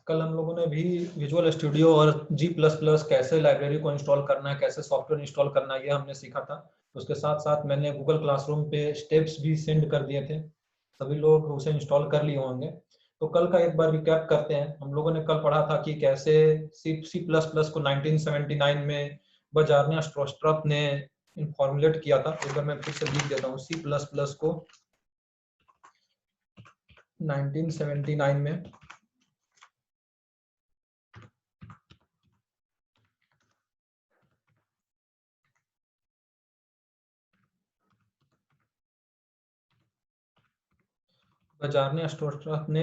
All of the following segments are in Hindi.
कल हम लोगों ने भी विजुअल स्टूडियो और G++ कैसे लाइब्रेरी को इंस्टॉल करना है, कैसे सॉफ्टवेयर इंस्टॉल करना है, ये हमने सीखा था। उसके साथ साथ मैंने गूगल क्लासरूम पे स्टेप्स भी सेंड कर दिए थे, सभी लोग उसे इंस्टॉल कर लिए होंगे। तो कल का एक बार रिकैप करते हैं। हम लोगों ने कल पढ़ा था कि कैसे C++ को 1979 में बजारनिया स्ट्रोस्ट्रप ने फॉर्मुलेट किया था। एक बार मैं फिर से लिख देता हूँ, C++ को 1979 में बजारनिया स्ट्रोस्ट्रप ने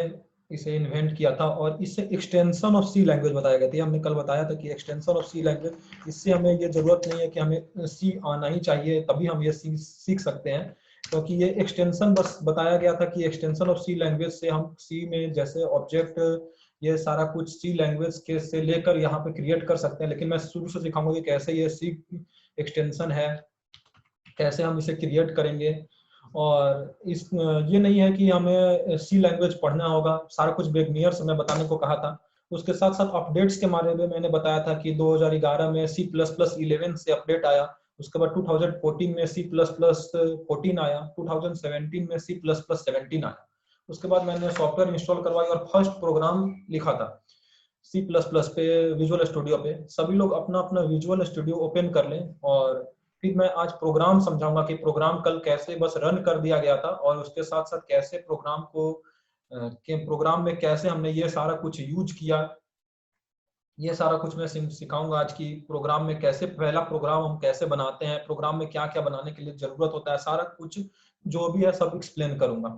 इसे इन्वेंट किया था और इससे एक्सटेंशन ऑफ सी लैंग्वेज बताया गया था। हमने कल बताया था कि एक्सटेंशन ऑफ सी लैंग्वेज, इससे हमें ये जरूरत नहीं है कि हमें सी आना ही चाहिए तभी हम ये सी सीख सकते हैं, क्योंकि ये एक्सटेंशन बस बताया गया था कि एक्सटेंशन ऑफ सी लैंग्वेज से हम सी में जैसे ऑब्जेक्ट ये सारा कुछ सी लैंग्वेज के से लेकर यहाँ पे क्रिएट कर सकते हैं। लेकिन मैं शुरू से दिखाऊंगा कि कैसे ये सी एक्सटेंशन है, कैसे हम इसे क्रिएट करेंगे। और इस ये नहीं है कि हमें सी लैंग्वेज पढ़ना होगा, सारा कुछ वेगनियर से मैं बताने को कहा था। उसके साथ साथ अपडेट्स के बारे में मैंने बताया था कि 2011 में C++11 से अपडेट आया, उसके बाद 2014 में C++14 आया, 2017 में C++17 आया। उसके बाद मैंने सॉफ्टवेयर इंस्टॉल करवाई और फर्स्ट प्रोग्राम लिखा था C++ पे, विजुअल स्टूडियो पे। सभी लोग अपना अपना विजुअल स्टूडियो ओपन कर लें और फिर मैं आज प्रोग्राम समझाऊंगा कि प्रोग्राम कल कैसे बस रन कर दिया गया था और उसके साथ साथ कैसे प्रोग्राम को के प्रोग्राम में कैसे हमने ये सारा कुछ यूज किया। ये सारा कुछ मैं सिखाऊंगा आज की प्रोग्राम में कैसे पहला प्रोग्राम हम कैसे बनाते हैं, प्रोग्राम में क्या क्या बनाने के लिए जरूरत होता है, सारा कुछ जो भी है सब एक्सप्लेन करूंगा।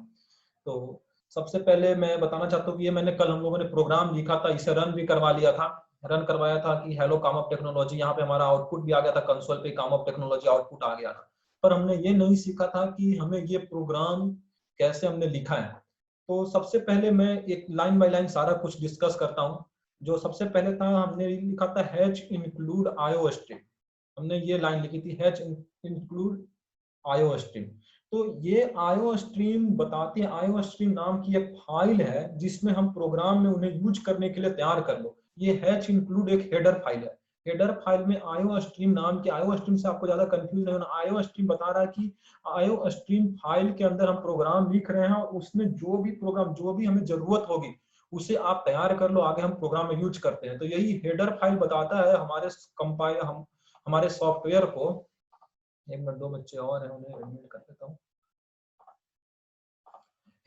तो सबसे पहले मैं बताना चाहता हूँ कि ये मैंने कल हम लोगों ने प्रोग्राम लिखा था, इसे रन भी करवा लिया था, रन करवाया था कि हेलो काम ऑफ टेक्नोलॉजी, यहाँ पे हमारा आउटपुट भी आ गया था, कंसोल पे काम ऑफ टेक्नोलॉजी आउटपुट आ गया था। पर हमने ये नहीं सीखा था कि हमें ये प्रोग्राम कैसे हमने लिखा है। तो सबसे पहले मैं एक लाइन बाय लाइन सारा कुछ डिस्कस करता हूँ। जो सबसे पहले था, हमने लिखा था हैच इंक्लूड आईओ स्ट्रीम। हमने ये लाइन लिखी थी, हैच इंक्लूड आईओ स्ट्रीम। तो ये आईओ स्ट्रीम बताते हैं, आईओ स्ट्रीम नाम की एक फाइल है जिसमें हम प्रोग्राम में उन्हें यूज करने के लिए तैयार कर लो। ये हैच इंक्लूड एक हेडर फाइल है। हेडर फाइल में आईओ स्ट्रीम नाम के, आईओ स्ट्रीम से आपको ज्यादा कंफ्यूज नहीं होना। आईओ स्ट्रीम बता रहा है कि आईओ स्ट्रीम फाइल के अंदर हम प्रोग्राम लिख रहे हैं और उसमें जो भी प्रोग्राम, जो भी हमें जरूरत होगी उसे आप तैयार कर लो, आगे हम प्रोग्राम में यूज करते हैं। तो यही हेडर फाइल बताता है हमारे कंपाइल हमारे सॉफ्टवेयर को। एक मिनट, दो बच्चे और हैं उन्हें एडमिट कर देता हूँ।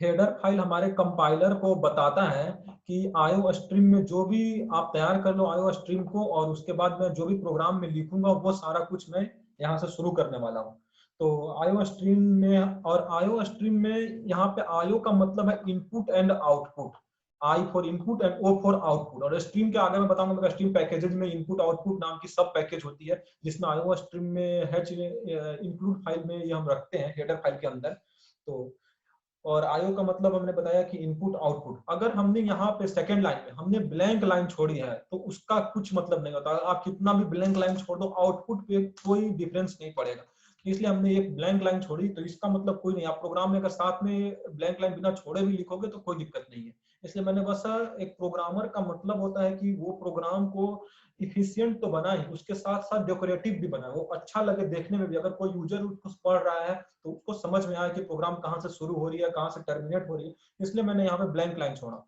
हेडर फाइल हमारे कंपाइलर को बताता है कि आईओ स्ट्रीम में जो भी आप तैयार कर लो आईओ स्ट्रीम को, और उसके बाद मैं जो भी प्रोग्राम में लिखूंगा वो सारा कुछ मैं यहाँ से शुरू करने वाला हूँ। तो आईओ स्ट्रीम में, और आईओ स्ट्रीम में यहाँ पे आईओ का मतलब है input and output, I for input and O for output. और स्ट्रीम के आगे मैं बताऊंगा, मेरा स्ट्रीम पैकेजेज में इनपुट आउटपुट नाम की सब पैकेज होती है, जिसमें आईओ स्ट्रीम में हैच इंक्लूड फाइल में ये हम रखते हैं हेडर फाइल के अंदर। तो और आईओ का मतलब हमने बताया कि इनपुट आउटपुट। अगर हमने यहाँ पे सेकंड लाइन में हमने ब्लैंक लाइन छोड़ी है तो उसका कुछ मतलब नहीं होता। आप कितना भी ब्लैंक लाइन छोड़ दो, आउटपुट पे कोई डिफरेंस नहीं पड़ेगा। इसलिए हमने एक ब्लैंक लाइन छोड़ी, तो इसका मतलब कोई नहीं। आप प्रोग्राम में अगर साथ में ब्लैंक लाइन बिना छोड़े भी लिखोगे तो कोई दिक्कत नहीं है। इसलिए मैंने बस, एक प्रोग्रामर का मतलब होता है कि वो प्रोग्राम को इफिशियंट तो बनाए, उसके साथ साथ डेकोरेटिव भी बनाए, वो अच्छा लगे देखने में भी। अगर कोई यूजर उसको पढ़ रहा है तो उसको समझ में आए कि प्रोग्राम कहाँ से शुरू हो रही है, कहाँ से टर्मिनेट हो रही है। इसलिए मैंने यहाँ पे ब्लैंक लाइन छोड़ा।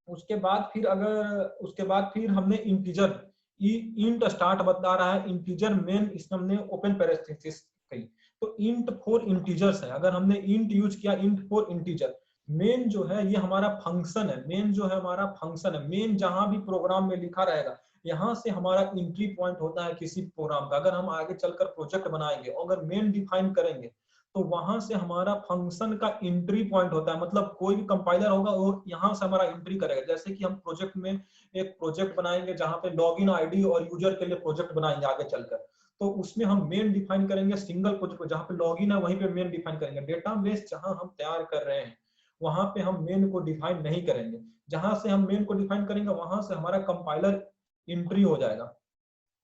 उसके बाद फिर हमने इंटीजर, इंट स्टार्ट बता रहा है, इंटीजर मेन, इसमें हमने ओपन पैरेंथेसिस कही। तो इंट फॉर इंटीजर्स है। अगर हमने इंट यूज किया, इंट फॉर इंटीजर, मेन जो है ये हमारा फंक्शन है। मेन जो है हमारा फंक्शन है। मेन जहां भी प्रोग्राम में लिखा रहेगा, यहाँ से हमारा एंट्री पॉइंट होता है किसी प्रोग्राम का। अगर हम आगे चलकर प्रोजेक्ट बनाएंगे, अगर मेन डिफाइन करेंगे तो वहां से हमारा फंक्शन का एंट्री पॉइंट होता है। मतलब कोई भी कंपाइलर होगा वो यहाँ से हमारा एंट्री करेगा। जैसे कि हम प्रोजेक्ट में एक प्रोजेक्ट बनाएंगे जहाँ पे लॉगिन आईडी और यूजर के लिए प्रोजेक्ट बनाएंगे आगे चलकर, तो उसमें हम मेन डिफाइन करेंगे सिंगल प्रोजेक्ट, जहाँ पे लॉगिन है वहीं पे मेन डिफाइन करेंगे। डेटाबेस जहाँ हम तैयार कर रहे हैं वहां पे हम मेन को डिफाइन नहीं करेंगे। जहां से हम मेन को डिफाइन करेंगे वहां से हमारा कंपाइलर एंट्री हो जाएगा।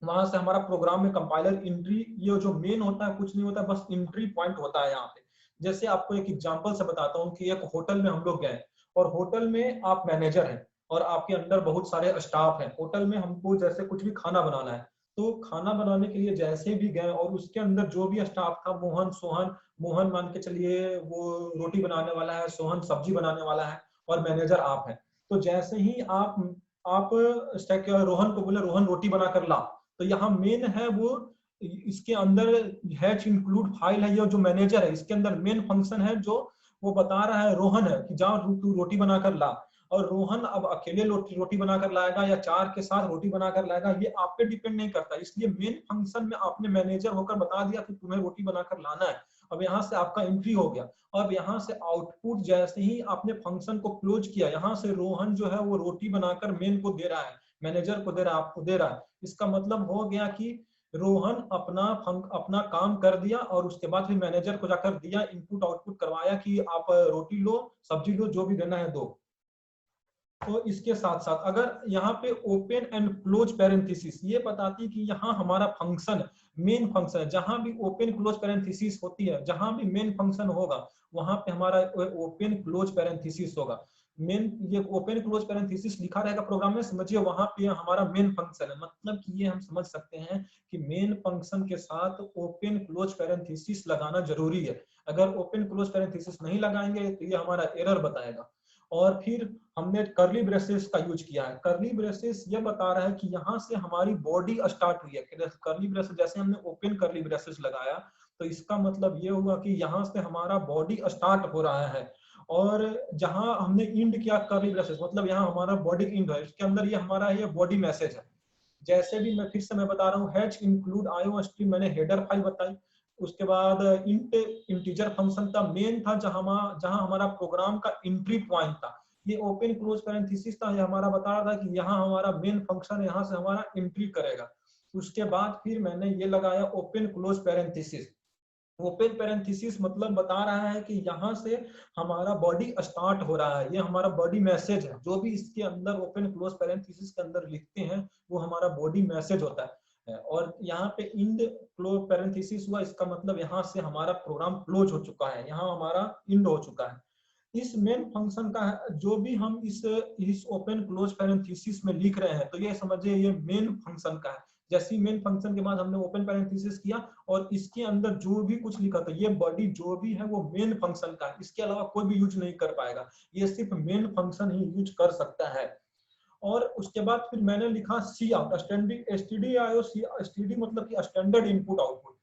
वहां से हमारा प्रोग्राम में कंपाइलर एंट्री, ये जो मेन होता है कुछ नहीं होता, बस एंट्री पॉइंट होता है यहाँ पे। जैसे आपको एक एग्जांपल से बताता हूँ कि एक होटल में हम लोग गए और होटल में आप मैनेजर हैं। और आपके अंदर बहुत सारे स्टाफ हैं। होटल में हमको जैसे कुछ भी खाना बनाना है, तो खाना बनाने के लिए जैसे भी गए और उसके अंदर जो भी स्टाफ था, मोहन सोहन, मोहन मान के चलिए वो रोटी बनाने वाला है, सोहन सब्जी बनाने वाला है और मैनेजर आप है। तो जैसे ही आप रोहन को बोले रोहन रोटी बना कर ला, तो यहाँ मेन है वो इसके अंदर हैच इंक्लूड फाइल है, ये जो मैनेजर है इसके अंदर मेन फंक्शन है जो वो बता रहा है रोहन है कि जाओ तू रोटी बना कर ला। और रोहन अब अकेले रोटी बनाकर लाएगा या चार के साथ रोटी बनाकर लाएगा, ये आप पे डिपेंड नहीं करता। इसलिए मेन फंक्शन में आपने मैनेजर होकर बता दिया कि तुम्हें रोटी बनाकर लाना है। अब यहाँ से आपका एंट्री हो गया। अब यहाँ से आउटपुट जैसे ही आपने फंक्शन को क्लोज किया, यहाँ से रोहन जो है वो रोटी बनाकर मेन को दे रहा है, मैनेजर को दे रहा है, आपको दे रहा है। इसका मतलब हो गया कि रोहन अपना काम कर दिया और उसके बाद फिर मैनेजर को जाकर दिया, इनपुट आउटपुट करवाया कि आप रोटी लो, सब्जी लो, जो भी देना है दो। तो इसके साथ साथ अगर यहाँ पे ओपन एंड क्लोज पैरेंथेसिस ये बताती कि यहाँ हमारा फंक्शन मेन फंक्शन है, जहां भी ओपन क्लोज पैरेंथेसिस होती है, जहां भी मेन फंक्शन होगा वहां पे हमारा ओपन क्लोज पैरेंथेसिस होगा। मेन ये ओपन क्लोज पैरेंथेसिस लिखा रहेगा प्रोग्राम में, समझिए वहां पे हमारा मेन फंक्शन है। मतलब कि ये हम समझ सकते हैं कि मेन फंक्शन के साथ ओपन क्लोज पैरेंथेसिस लगाना जरूरी है। अगर ओपन क्लोज पैरेंथेसिस नहीं लगाएंगे तो ये हमारा एरर बताएगा। और फिर हमने करली ब्रेसेस का यूज किया है। करली ब्रेसेस ये बता रहा है कि यहाँ से हमारी बॉडी स्टार्ट हुई है। करली ब्रेसेस जैसे हमने ओपन करली ब्रेसेस लगाया तो इसका मतलब ये हुआ कि यहाँ से हमारा बॉडी स्टार्ट हो रहा है। और जहां हमने इंड किया करली ब्रेसेस मतलब यहाँ हमारा बॉडी इंड है, इसके अंदर ये हमारा ये बॉडी मैसेज है। जैसे भी मैं फिर से मैं बता रहा हूँ, हैच इंक्लूड आईओ स्ट्रीम मैंने हेडर फाइल बताई। उसके बाद इंट इंटीजर फंक्शन का मेन था जहां हमारा प्रोग्राम का एंट्री पॉइंट था। ये ओपन क्लोज पैरेंथेसिस था, ये हमारा बता रहा था कि यहाँ हमारा मेन फंक्शन है, यहाँ से हमारा एंट्री करेगा। उसके बाद फिर मैंने ये लगाया open close parenthesis. Open parenthesis मतलब बता रहा है कि यहाँ से हमारा बॉडी स्टार्ट हो रहा है, ये हमारा बॉडी मैसेज है। जो भी इसके अंदर ओपन क्लोज पैरेंथेसिस के अंदर लिखते हैं वो हमारा बॉडी मैसेज होता है। और यहाँ पे इंड क्लोज पैरेंथेसिस हुआ, इसका मतलब यहाँ से हमारा प्रोग्राम क्लोज हो चुका है, यहाँ हमारा इंड हो चुका है। इस मेन फंक्शन का जो भी हम इस ओपन क्लोज पैरेंथेसिस में लिख रहे हैं तो ये समझिए ये मेन फंक्शन का है। जैसे ही मेन फंक्शन के बाद हमने ओपन पैरेंथेसिस किया और इसके अंदर जो भी कुछ लिखा था ये बॉडी जो भी है वो मेन फंक्शन का है, इसके अलावा कोई भी यूज नहीं कर पाएगा, ये सिर्फ मेन फंक्शन ही यूज कर सकता है। और उसके बाद फिर मैंने लिखा सी आउट stdio std मतलब कि स्टैंडर्ड इनपुट आउटपुट।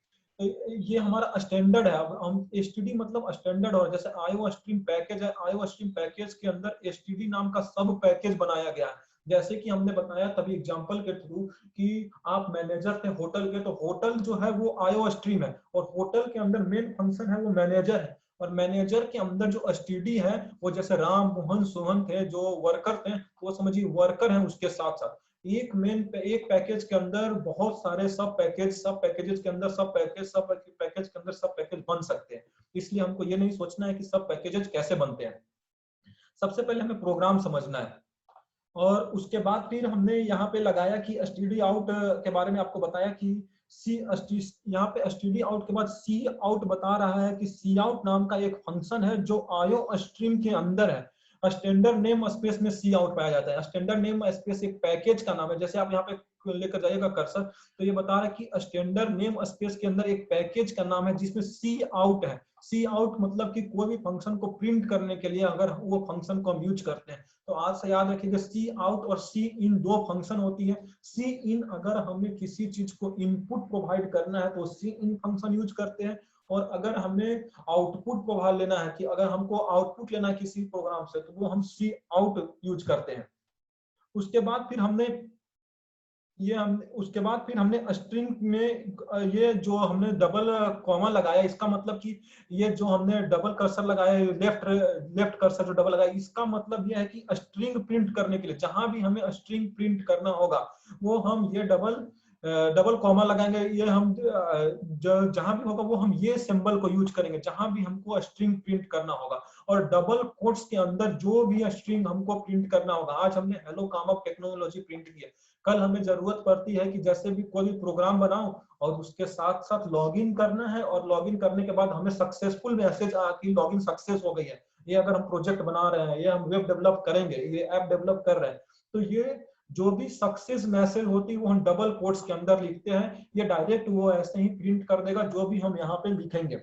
ये हमारा स्टैंडर्ड है। अब हम std मतलब स्टैंडर्ड, और जैसे आईओ स्ट्रीम पैकेज है, आईओ स्ट्रीम पैकेज के अंदर std नाम का सब पैकेज बनाया गया है। जैसे कि हमने बताया तभी एग्जांपल के थ्रू कि आप मैनेजर थे होटल के, तो होटल जो है वो आईओ स्ट्रीम है और होटल के अंदर मेन फंक्शन है वो मैनेजर है। और मैनेजर के अंदर जो एसटीडी है वो जैसे राम मोहन सोहन थे जो वर्कर थे, तो वो समझिए वर्कर हैं। उसके साथ साथ एक पैकेज के अंदर बहुत सारे सब पैकेजेस के अंदर सब पैकेज के अंदर सब पैकेज बन सकते हैं। इसलिए हमको ये नहीं सोचना है कि सब पैकेजेस कैसे बनते हैं, सबसे पहले हमें प्रोग्राम समझना है। और उसके बाद फिर हमने यहाँ पे लगाया कि std आउट के बारे में आपको बताया कि यहाँ पे std आउट के बाद सी आउट बता रहा है कि सी आउट नाम का एक फंक्शन है जो आईओ स्ट्रीम के अंदर है। स्टैंडर्ड नेम स्पेस में सी आउट पाया जाता है। स्टैंडर्ड नेम स्पेस एक पैकेज का नाम है। जैसे आप यहाँ पे लेकर जाइएगा कर्सर तो ये बता रहा है कि स्टैंडर्ड नेम स्पेस के अंदर एक पैकेज का नाम है जिसमें सी आउट है। सी आउट मतलब कि कोई भी फंक्शन को प्रिंट करने के लिए अगर वो फंक्शन को हम यूज करते हैं तो आज से याद रखिएगा सी आउट और सी इन दो फंक्शन होती है। सी इन अगर हमें किसी चीज को इनपुट प्रोवाइड करना है तो सी इन फंक्शन यूज करते हैं, और अगर हमें आउटपुट प्रोवाइड लेना है कि अगर हमको आउटपुट लेना है किसी प्रोग्राम से तो वो हम सी आउट यूज करते हैं। उसके बाद फिर हमने स्ट्रिंग में ये जो हमने डबल कॉमा लगाया, इसका मतलब कि ये जो हमने डबल कर्सर लगाया लेफ्ट कर्सर जो डबल लगाया, इसका मतलब ये है कि स्ट्रिंग प्रिंट करने के लिए जहां भी हमें स्ट्रिंग प्रिंट करना होगा वो हम ये डबल कॉमा लगाएंगे। ये हम जहां भी होगा वो हम ये सिंबल को यूज करेंगे जहां भी हमको स्ट्रिंग प्रिंट करना होगा। और डबल कोट्स के अंदर जो भी स्ट्रिंग हमको प्रिंट करना होगा, आज हमने हेलो काम टेक्नोलॉजी प्रिंट किया, कल हमें जरूरत पड़ती है कि जैसे भी कोई भी प्रोग्राम बनाओ और उसके साथ साथ लॉगिन करना है और लॉगिन करने के बाद हमें सक्सेसफुल मैसेज आ कि लॉगिन सक्सेस हो गई है, ये अगर हम प्रोजेक्ट बना रहे हैं, ये हम वेब डेवलप करेंगे, ये ऐप डेवलप कर रहे हैं, तो ये जो भी सक्सेस मैसेज होती है वो हम डबल कोट्स के अंदर लिखते हैं, ये डायरेक्ट वो ऐसे ही प्रिंट कर देगा जो भी हम यहाँ पे लिखेंगे।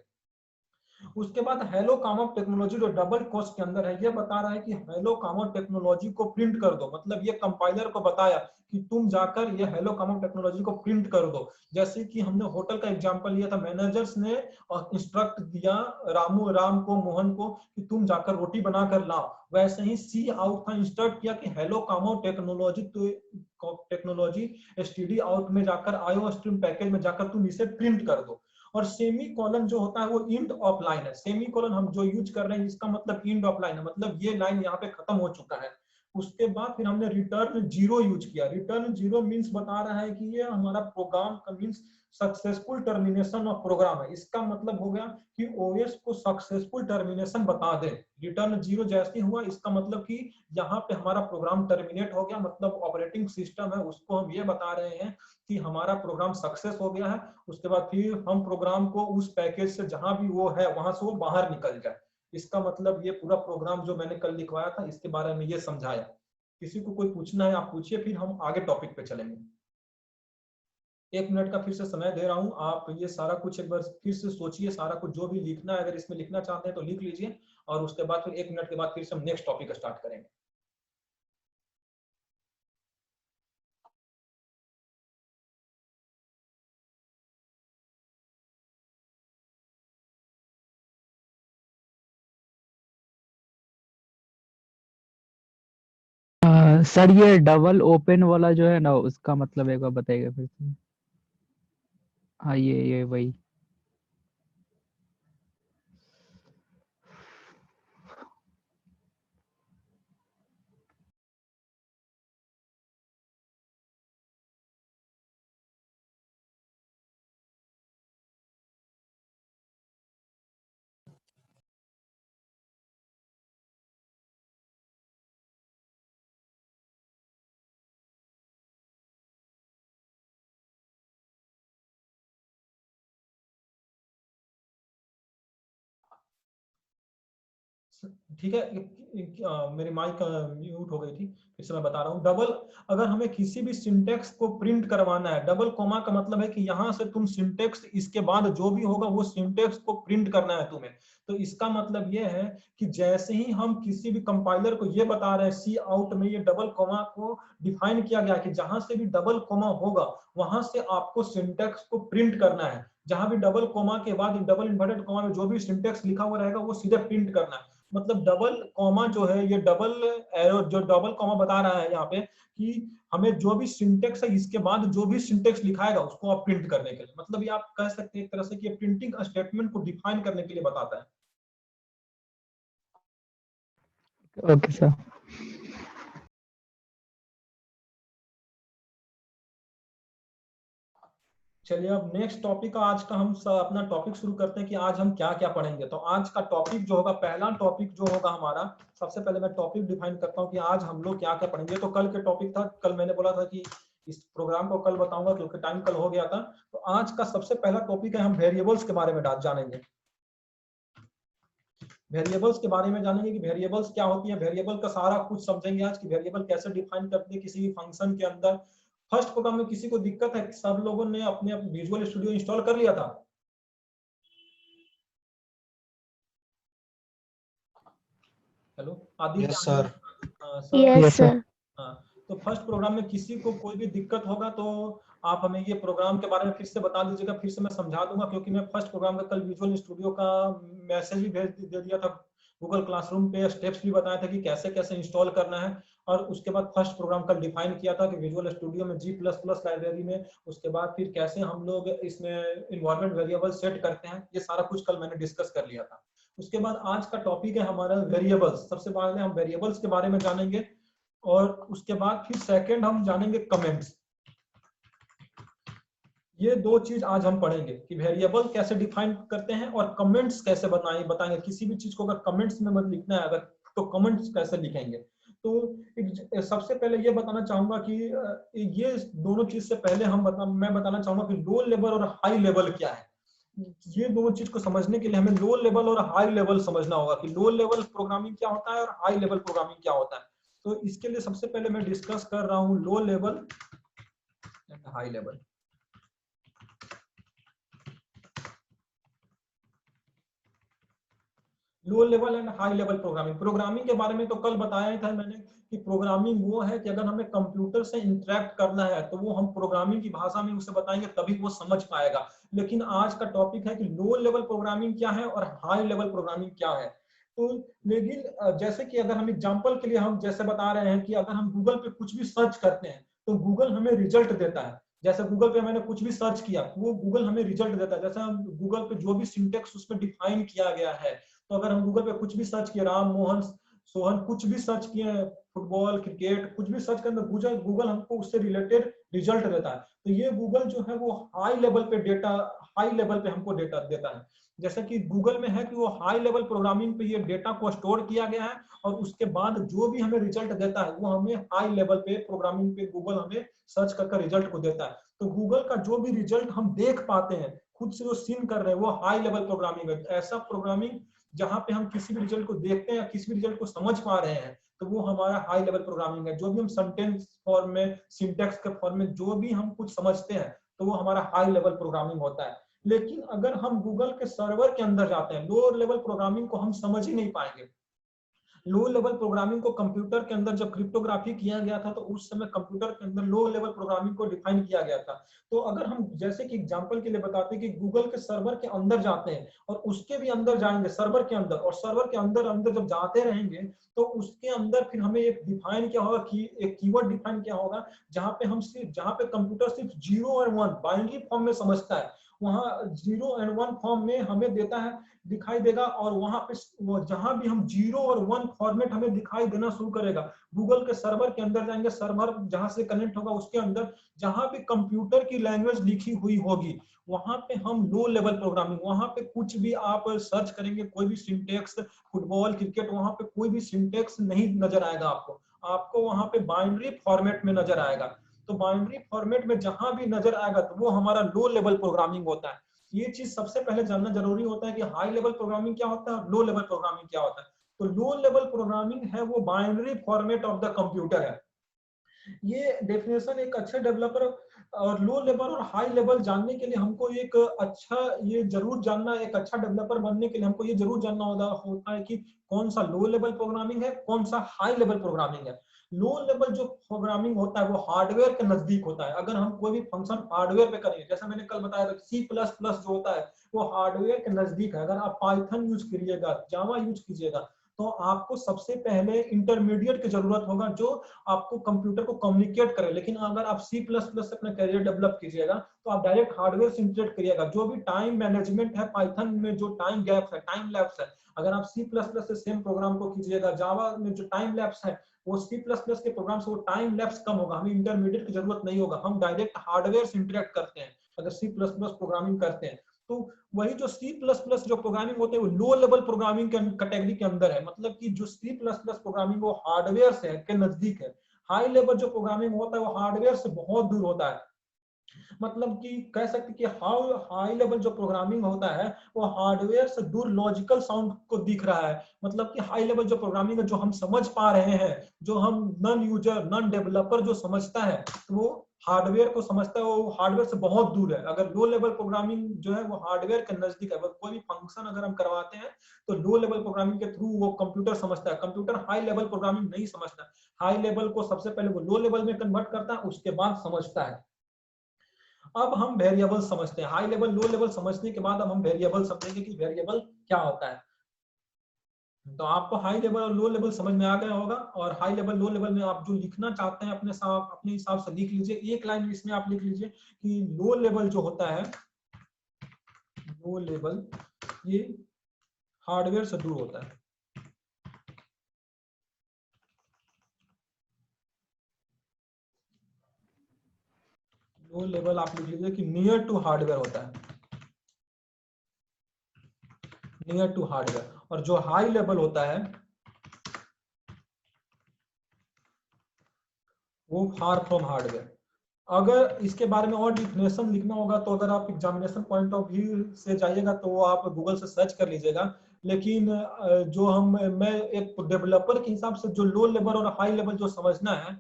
उसके बाद हेलो कामा टेक्नोलॉजी जो डबल कोट्स के अंदर है, ये बता रहा है कि हेलो कामा टेक्नोलॉजी को प्रिंट कर दो, मतलब ये कंपाइलर को बताया कि तुम जाकर ये हेलो कामा टेक्नोलॉजी को प्रिंट कर दो। जैसे कि हमने होटल का एग्जांपल लिया था, मैनेजर्स ने इंस्ट्रक्ट दिया राम को, मोहन को, कि तुम जाकर रोटी बना कर लाओ, वैसे ही सी आउट था इंस्ट्रक्ट किया कि हेलो कामा टेक्नोलॉजी, तो टेक्नोलॉजी एसटीडी आउट में जाकर आईओ स्ट्रीम पैकेज में जाकर तुम इसे प्रिंट कर दो। और सेमी कॉलन जो होता है वो इंड ऑफ लाइन है। सेमी कॉलन हम जो यूज कर रहे हैं इसका मतलब इंड ऑफ लाइन है, मतलब ये लाइन यहाँ पे खत्म हो चुका है। उसके बाद फिर हमने रिटर्न जीरो यूज किया। रिटर्न जीरो मींस बता रहा है कि ये हमारा प्रोग्राम का means successful termination of program है। इसका मतलब हो गया कि ओएस को सक्सेसफुल टर्मिनेशन बता दे। रिटर्न जीरो जैसे हुआ इसका मतलब कि यहाँ पे हमारा प्रोग्राम टर्मिनेट हो गया, मतलब ऑपरेटिंग सिस्टम है उसको हम ये बता रहे हैं कि हमारा प्रोग्राम सक्सेस हो गया है। उसके बाद फिर हम प्रोग्राम को उस पैकेज से जहां भी वो है वहां से वो बाहर निकल जाए। इसका मतलब ये पूरा प्रोग्राम जो मैंने कल लिखवाया था इसके बारे में ये समझाया। किसी को कोई पूछना है आप पूछिए, फिर हम आगे टॉपिक पे चलेंगे। 1 मिनट का फिर से समय दे रहा हूं, आप ये सारा कुछ एक बार फिर से सोचिए, सारा कुछ जो भी लिखना है अगर इसमें लिखना चाहते हैं तो लिख लीजिए, और उसके बाद फिर 1 मिनट के बाद फिर से हम नेक्स्ट टॉपिक स्टार्ट करेंगे। सर ये डबल ओपन वाला जो है ना उसका मतलब एक बार बताइएगा फिर से। हाँ ये वही। ठीक है, मेरी माइक म्यूट हो गई थी, फिर से मैं बता रहा हूँ। डबल, अगर हमें किसी भी सिंटेक्स को प्रिंट करवाना है, डबल कोमा का मतलब है कि यहाँ से तुम सिंटेक्स, इसके बाद जो भी होगा वो सिंटेक्स को प्रिंट करना है तुम्हें। तो इसका मतलब ये है कि जैसे ही हम किसी भी कंपाइलर को ये बता रहे हैं सी आउट में ये डबल कोमा को डिफाइन किया गया कि जहां से भी डबल कोमा होगा वहां से आपको सिंटेक्स को प्रिंट करना है। जहां भी डबल कोमा के बाद डबल इन्वर्टेड कोमा में जो भी सिंटेक्स लिखा हुआ रहेगा वो सीधे प्रिंट करना है। मतलब डबल कॉमा जो है, ये डबल एरो जो डबल कॉमा बता रहा है यहाँ पे कि हमें जो भी सिंटेक्स है इसके बाद जो भी सिंटेक्स लिखाएगा उसको आप प्रिंट करने के लिए, मतलब ये आप कह सकते हैं एक तरह से कि प्रिंटिंग स्टेटमेंट को डिफाइन करने के लिए बताता है। Okay sir. चलिए अब नेक्स्ट टॉपिक का आज का हम अपना टॉपिक शुरू करते हैं कि आज हम क्या क्या पढ़ेंगे। तो आज का टॉपिक जो होगा, पहला टॉपिक जो होगा हमारा, सबसे पहले मैं टॉपिक डिफाइन करता हूँ कि आज हम लोग क्या क्या पढ़ेंगे। तो कल के टॉपिक था, कल मैंने बोला था कि इस प्रोग्राम को कल बताऊंगा क्योंकि टाइम कल हो गया था। तो आज का सबसे पहला टॉपिक है, हम वेरिएबल्स के बारे में जानेंगे। वेरिएबल्स के बारे में जानेंगे कि वेरिएबल्स क्या होती है, वेरिएबल का सारा कुछ समझेंगे आज कि वेरिएबल कैसे डिफाइन करते हैं किसी भी फंक्शन के अंदर। फर्स्ट प्रोग्राम में किसी को दिक्कत है? सब लोगों ने अपने विजुअल स्टूडियो इंस्टॉल कर लिया था? Hello Aditya, yes sir. Sir. Yes sir. हाँ, तो फर्स्ट प्रोग्राम में किसी को कोई भी दिक्कत होगा तो आप हमें ये प्रोग्राम के बारे में फिर से बता दीजिएगा, फिर से मैं समझा दूंगा, क्योंकि मैं फर्स्ट प्रोग्राम में कल विजुअल स्टूडियो का मैसेज भी दे दिया था, गूगल क्लासरूम पे स्टेप्स भी बताया था कि कैसे कैसे इंस्टॉल करना है। और उसके बाद फर्स्ट प्रोग्राम कल डिफाइन किया था कि विजुअल स्टूडियो में G++ लाइब्रेरी में, उसके बाद फिर कैसे हम लोग इसमें इन्वायरमेंट वेरिएबल सेट करते हैं, ये सारा कुछ कल मैंने डिस्कस कर लिया था। उसके बाद आज का टॉपिक है हमारा वेरिएबल्स। सबसे पहले हम वेरिएबल्स के बारे में जानेंगे, और उसके बाद फिर सेकंड हम जानेंगे कमेंट्स। ये दो चीज आज हम पढ़ेंगे कि वेरिएबल कैसे डिफाइन करते हैं और कमेंट्स कैसे बताएंगे। किसी भी चीज को अगर कमेंट्स में मत लिखना है अगर, तो कमेंट्स कैसे लिखेंगे। तो सबसे पहले ये बताना चाहूंगा कि ये दोनों चीज से पहले मैं बताना चाहूंगा कि लो लेवल और हाई लेवल क्या है। ये दोनों चीज को समझने के लिए हमें लो लेवल और हाई लेवल समझना होगा कि लो लेवल प्रोग्रामिंग क्या होता है और हाई लेवल प्रोग्रामिंग क्या होता है। तो इसके लिए सबसे पहले मैं डिस्कस कर रहा हूं low level and high level. Low level and high level programming. Programming के बारे में तो कल बताया था मैंने कि प्रोग्रामिंग वो है कि अगर हमें कंप्यूटर से इंटरेक्ट करना है तो वो हम प्रोग्रामिंग की भाषा में उसे बताएंगे तभी वो समझ पाएगा। लेकिन आज का टॉपिक है कि लो लेवल प्रोग्रामिंग क्या है और हाई लेवल प्रोग्रामिंग क्या है। तो लेकिन जैसे कि अगर हम एग्जांपल के लिए हम जैसे बता रहे हैं कि अगर हम गूगल पे कुछ भी सर्च करते हैं तो गूगल हमें रिजल्ट देता है। जैसे गूगल पे मैंने कुछ भी सर्च किया वो गूगल हमें रिजल्ट देता है। जैसे हम गूगल पे जो भी सिंटेक्स उसमें डिफाइन किया गया है, तो अगर हम गूगल पे कुछ भी सर्च किए, राम मोहन सोहन कुछ भी सर्च किए, फुटबॉल क्रिकेट कुछ भी सर्च करने गूगल गूगल हमको उससे रिलेटेड रिजल्ट देता है। तो ये गूगल जो है वो हाई लेवल पे डेटा, हाई लेवल पे हमको डेटा देता है। जैसे कि गूगल में है कि वो हाई लेवल प्रोग्रामिंग पे ये डेटा को स्टोर किया गया है और उसके बाद जो भी हमें रिजल्ट देता है वो हमें हाई लेवल पे प्रोग्रामिंग पे गूगल हमें सर्च करके रिजल्ट को देता है। तो गूगल का जो भी रिजल्ट हम देख पाते हैं खुद से जो सीन कर रहे हैं वो हाई लेवल प्रोग्रामिंग है। ऐसा प्रोग्रामिंग जहां पे हम किसी भी रिजल्ट को देखते हैं या किसी भी रिजल्ट को समझ पा रहे हैं तो वो हमारा हाई लेवल प्रोग्रामिंग है। जो भी हम सेंटेंस फॉर्म में, सिंटैक्स के फॉर्म में जो भी हम कुछ समझते हैं तो वो हमारा हाई लेवल प्रोग्रामिंग होता है। लेकिन अगर हम गूगल के सर्वर के अंदर जाते हैं लो लेवल प्रोग्रामिंग को हम समझ ही नहीं पाएंगे। लो लेवल प्रोग्रामिंग को कंप्यूटर के अंदर जब क्रिप्टोग्राफी किया गया था तो उस समय कंप्यूटर के अंदर लो लेवल प्रोग्रामिंग को डिफाइन किया गया था। तो अगर हम जैसे कि एग्जांपल के लिए बताते हैं कि गूगल के सर्वर के अंदर जाते हैं और उसके भी अंदर जाएंगे सर्वर के अंदर, और सर्वर के अंदर अंदर जब जाते रहेंगे तो उसके अंदर फिर हमें एक डिफाइन क्या होगा कि एक कीवर्ड डिफाइन क्या होगा जहां पे हम सिर्फ, जहां पे कंप्यूटर सिर्फ 0 और 1 बाइनरी फॉर्म में समझता है, वहां 0 एंड 1 फॉर्म में हमें देता है, दिखाई देगा। और वहां पे जहां भी हम 0 और 1 फॉर्मेट हमें दिखाई देना शुरू करेगा, गूगल के सर्वर के अंदर जाएंगे, सर्वर जहां से कनेक्ट होगा उसके अंदर जहां भी कंप्यूटर की लैंग्वेज लिखी हुई होगी वहां पे हम लो लेवल प्रोग्रामिंग, वहां पे कुछ भी आप सर्च करेंगे कोई भी सिंटेक्स, फुटबॉल क्रिकेट, वहां पे कोई भी सिंटेक्स नहीं नजर आएगा आपको, आपको वहां पे बाइनरी फॉर्मेट में नजर आएगा। तो बाइनरी फॉर्मेट में जहां भी नजर आएगा तो वो हमारा लो लेवल प्रोग्रामिंग होता है। ये चीज सबसे पहले जानना जरूरी होता है कि हाई लेवल प्रोग्रामिंग क्या होता है और लो लेवल प्रोग्रामिंग क्या होता है। तो लो लेवल प्रोग्रामिंग है वो binary format of the computer है। ये डेफिनेशन एक अच्छे डेवलपर, और लो लेवल और हाई लेवल जानने के लिए हमको एक अच्छा, ये जरूर जानना, एक अच्छा डेवलपर बनने के लिए हमको ये जरूर जानना होता है कि कौन सा लो लेवल प्रोग्रामिंग है, कौन सा हाई लेवल प्रोग्रामिंग है। लो लेवल जो प्रोग्रामिंग होता है वो हार्डवेयर के नजदीक होता है। अगर हम कोई भी फंक्शन हार्डवेयर पे करेंगे, जैसा मैंने कल बताया था C++ जो होता है वो हार्डवेयर के नजदीक है। अगर आप पाइथन यूज करिएगा, जावा यूज कीजिएगा तो आपको सबसे पहले इंटरमीडिएट की जरूरत होगा जो आपको कंप्यूटर को कम्युनिकेट करे। लेकिन अगर आप C++ से अपना करियर डेवलप कीजिएगा तो आप डायरेक्ट हार्डवेयर से इंटीग्रेट करिएगा। जो भी टाइम मैनेजमेंट है पाइथन में, जो टाइम गैप है, टाइम लैप्स है, अगर आप C++ से सेम प्रोग्राम को कीजिएगा, जावा में जो टाइम लैप्स है वो C++ के प्रोग्राम से वो टाइम लैप्स कम होगा, हमें इंटरमीडिएट की जरूरत नहीं होगा, हम डायरेक्ट हार्डवेयर से इंटरेक्ट करते हैं अगर C++ प्रोग्रामिंग करते हैं। तो वही जो C++ जो प्रोग्रामिंग होते हैं वो लो लेवल प्रोग्रामिंग कैटेगरी के अंदर है। मतलब कि जो C++ प्रोग्रामिंग वो हार्डवेयर से के नजदीक है। हाई लेवल जो प्रोग्रामिंग होता है वो हार्डवेयर से बहुत दूर होता है। मतलब कि कह सकते कि हाउ हाई लेवल जो प्रोग्रामिंग होता है वो हार्डवेयर से दूर लॉजिकल साउंड को दिख रहा है। मतलब कि हाई लेवल जो प्रोग्रामिंग है जो हम समझ पा रहे हैं, जो हम नॉन यूजर नॉन डेवलपर जो समझता है वो हार्डवेयर को समझता है, वो हार्डवेयर से बहुत दूर है। अगर लो लेवल प्रोग्रामिंग जो है वो हार्डवेयर के नजदीक है, कोई भी फंक्शन अगर हम करवाते हैं तो लो लेवल प्रोग्रामिंग के थ्रू वो कंप्यूटर समझता है, कंप्यूटर हाई लेवल प्रोग्रामिंग नहीं समझता। हाई लेवल को सबसे पहले वो लो लेवल में कन्वर्ट करता है उसके बाद समझता है। अब हम वेरिएबल समझते हैं। हाई लेवल लो लेवल समझने के बाद अब हम वेरिएबल समझेंगे कि वेरिएबल क्या होता है। तो आपको हाई लेवल और लो लेवल समझ में आ गया होगा। और हाई लेवल लो लेवल में आप जो लिखना चाहते हैं अपने हिसाब से लिख लीजिए। एक लाइन इसमें आप लिख लीजिए कि लो लेवल जो होता है, लो लेवल ये हार्डवेयर से दूर होता है। लो लेवल आप लिख लीजिए कि नियर टू हार्डवेयर होता है, नियर टू हार्डवेयर। और जो हाई लेवल होता है वो फार फ्रॉम हार्डवेयर। अगर इसके बारे में और डिफिनेशन लिखना होगा तो अगर आप एग्जामिनेशन पॉइंट ऑफ व्यू से जाइएगा तो वो आप गूगल से सर्च कर लीजिएगा। लेकिन जो मैं एक डेवलपर के हिसाब से जो लो लेवल और हाई लेवल जो समझना है,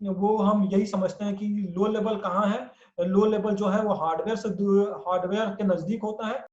वो हम यही समझते हैं कि लो लेवल कहाँ है। लो लेवल जो है वो हार्डवेयर के नजदीक होता है।